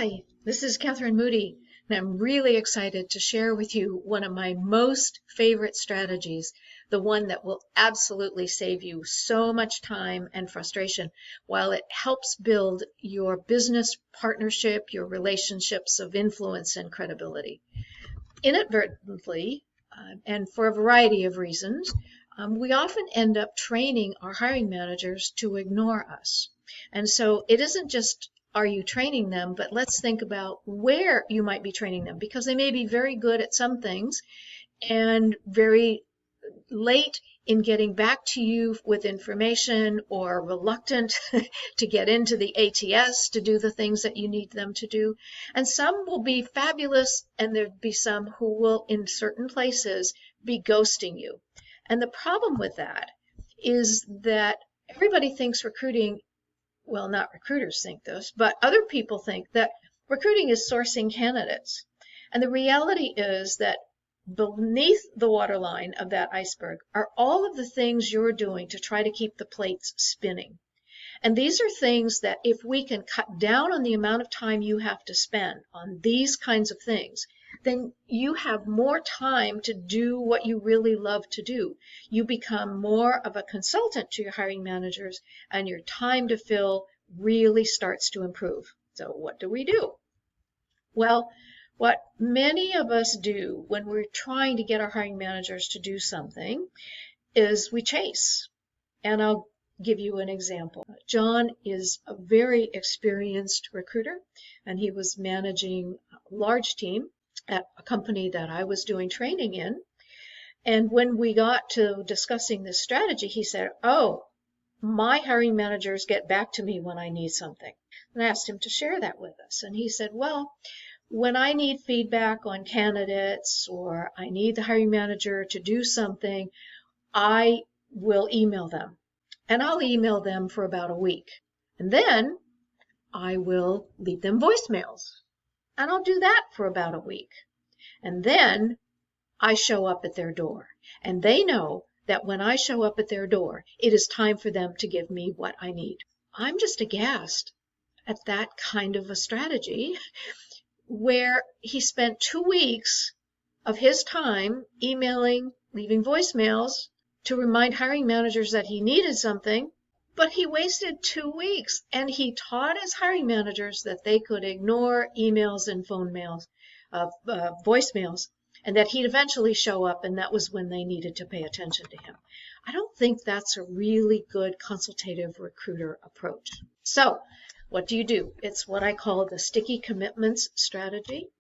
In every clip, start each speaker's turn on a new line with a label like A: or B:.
A: Hi, this is Catherine Moody, and I'm really excited to share with you one of my most favorite strategies, the one that will absolutely save you so much time and frustration while it helps build your business partnership, your relationships of influence and credibility. Inadvertently, and for a variety of reasons, we often end up training our hiring managers to ignore us. And so it isn't just are you training them, but let's think about where you might be training them, because they may be very good at some things and very late in getting back to you with information, or reluctant to get into the ATS to do the things that you need them to do. And some will be fabulous, and there'll be some who will, in certain places, be ghosting you. And the problem with that is that everybody thinks recruiting, well, not recruiters think this, but other people think that recruiting is sourcing candidates. And the reality is that beneath the waterline of that iceberg are all of the things you're doing to try to keep the plates spinning. And these are things that if we can cut down on the amount of time you have to spend on these kinds of things, then you have more time to do what you really love to do. You become more of a consultant to your hiring managers, and your time to fill really starts to improve. So what do? Well, what many of us do when we're trying to get our hiring managers to do something is we chase. And I'll give you an example. John is a very experienced recruiter, and he was managing a large team at a company that I was doing training in. And when we got to discussing this strategy, he said, "Oh, my hiring managers get back to me when I need something." And I asked him to share that with us. And he said, "Well, when I need feedback on candidates, or I need the hiring manager to do something, I will email them. And I'll email them for about a week. And then I will leave them voicemails. And I'll do that for about a week. And then I show up at their door. And they know that when I show up at their door, it is time for them to give me what I need." I'm just aghast at that kind of a strategy, where he spent 2 weeks of his time emailing, leaving voicemails to remind hiring managers that he needed something. But he wasted 2 weeks, and he taught his hiring managers that they could ignore emails and voicemails, and that he'd eventually show up, and that was when they needed to pay attention to him. I don't think that's a really good consultative recruiter approach. So what do? It's what I call the sticky commitments strategy,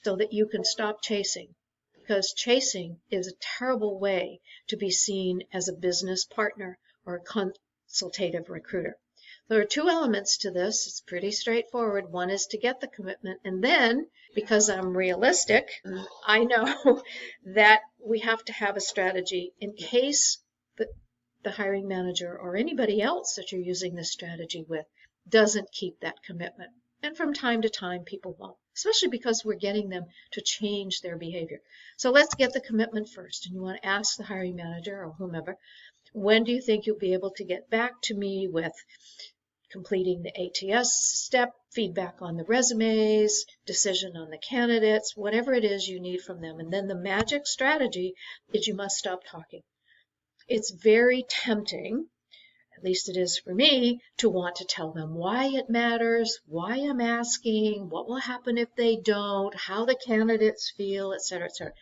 A: so that you can stop chasing. Because chasing is a terrible way to be seen as a business partner or a consultative recruiter. There are 2 elements to this. It's pretty straightforward. One is to get the commitment, and then, because I'm realistic, I know that we have to have a strategy in case the hiring manager or anybody else that you're using this strategy with doesn't keep that commitment. And from time to time, people won't, especially because we're getting them to change their behavior. So let's get the commitment first. And you want to ask the hiring manager or whomever, when do you think you'll be able to get back to me with completing the ATS step, feedback on the resumes, decision on the candidates, whatever it is you need from them. And then the magic strategy is you must stop talking. It's very tempting, at least it is for me, to want to tell them why it matters, why I'm asking, what will happen if they don't, how the candidates feel, etc., etc.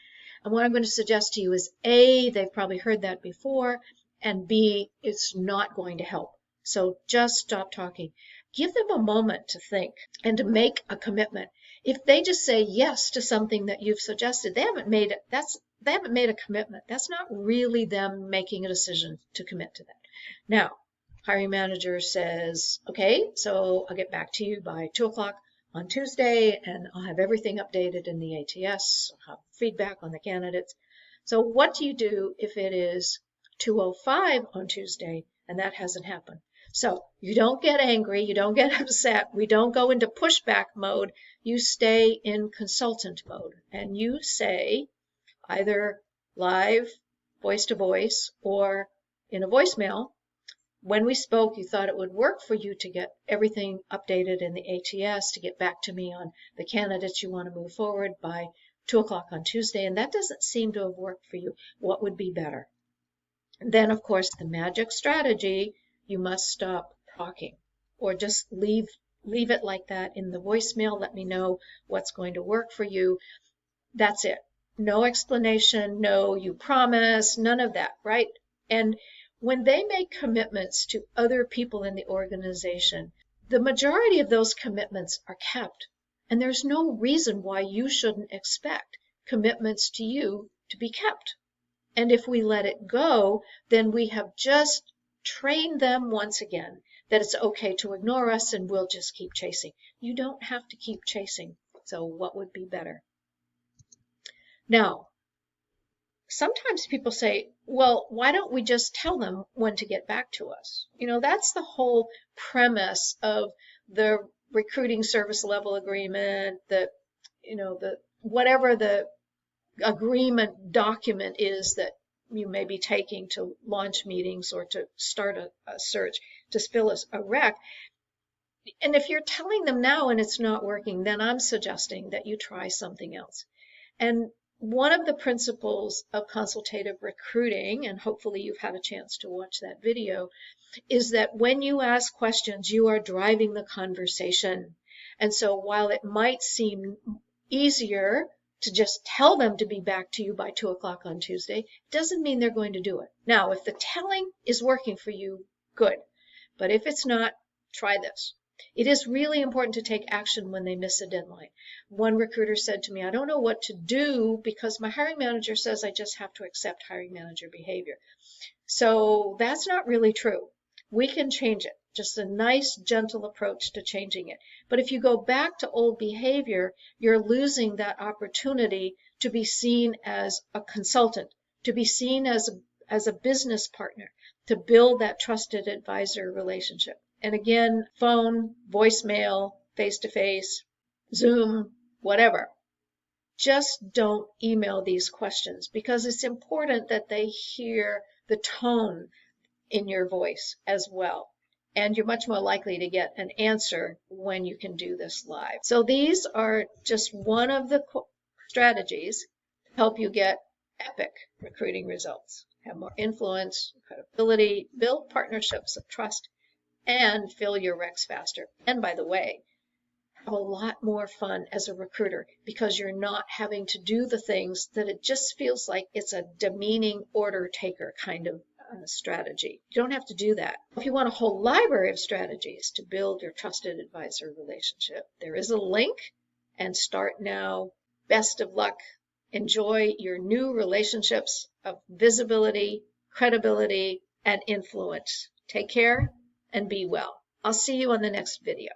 A: And what I'm going to suggest to you is, A, they've probably heard that before, and B, it's not going to help. So just stop talking. Give them a moment to think and to make a commitment. If they just say yes to something that you've suggested, they haven't made a commitment. That's not really them making a decision to commit to that. Now, hiring manager says, "Okay, so I'll get back to you by 2 o'clock on Tuesday, and I'll have everything updated in the ATS, I'll have feedback on the candidates." So what do you do if it is 2:05 on Tuesday and that hasn't happened? So you don't get angry, you don't get upset, we don't go into pushback mode, you stay in consultant mode, and you say, either live, voice to voice, or in a voicemail, when we spoke, you thought it would work for you to get everything updated in the ATS to get back to me on the candidates you want to move forward by 2 o'clock on Tuesday, and that doesn't seem to have worked for you. What would be better? And then, of course, the magic strategy, you must stop talking or just leave it like that in the voicemail. Let me know what's going to work for you. That's it. No explanation, no you promise, none of that, right? And when they make commitments to other people in the organization, the majority of those commitments are kept. And there's no reason why you shouldn't expect commitments to you to be kept. And if we let it go, then we have just trained them once again that it's okay to ignore us and we'll just keep chasing. You don't have to keep chasing. So what would be better? Now, sometimes people say, well, why don't we just tell them when to get back to us? You know, that's the whole premise of the recruiting service level agreement, whatever the agreement document is that you may be taking to launch meetings or to start a search, to fill a rec. And if you're telling them now and it's not working, then I'm suggesting that you try something else. And one of the principles of consultative recruiting, and hopefully you've had a chance to watch that video, is that when you ask questions, you are driving the conversation. And so while it might seem easier to just tell them to be back to you by 2 o'clock on Tuesday, it doesn't mean they're going to do it. Now, if the telling is working for you, good. But if it's not, try this. It is really important to take action when they miss a deadline. One recruiter said to me, I don't know what to do because my hiring manager says I just have to accept hiring manager behavior. So that's not really true. We can change it. Just a nice, gentle approach to changing it. But if you go back to old behavior, you're losing that opportunity to be seen as a consultant, to be seen as a business partner, to build that trusted advisor relationship. And again, phone, voicemail, face-to-face, Zoom, whatever. Just don't email these questions because it's important that they hear the tone in your voice as well. And you're much more likely to get an answer when you can do this live. So these are just one of the strategies to help you get epic recruiting results, have more influence, credibility, build partnerships of trust, and fill your recs faster. And by the way, have a lot more fun as a recruiter because you're not having to do the things that it just feels like it's a demeaning order taker kind of strategy. You don't have to do that. If you want a whole library of strategies to build your trusted advisor relationship, there is a link, and start now. Best of luck. Enjoy your new relationships of visibility, credibility, and influence. Take care and be well. I'll see you on the next video.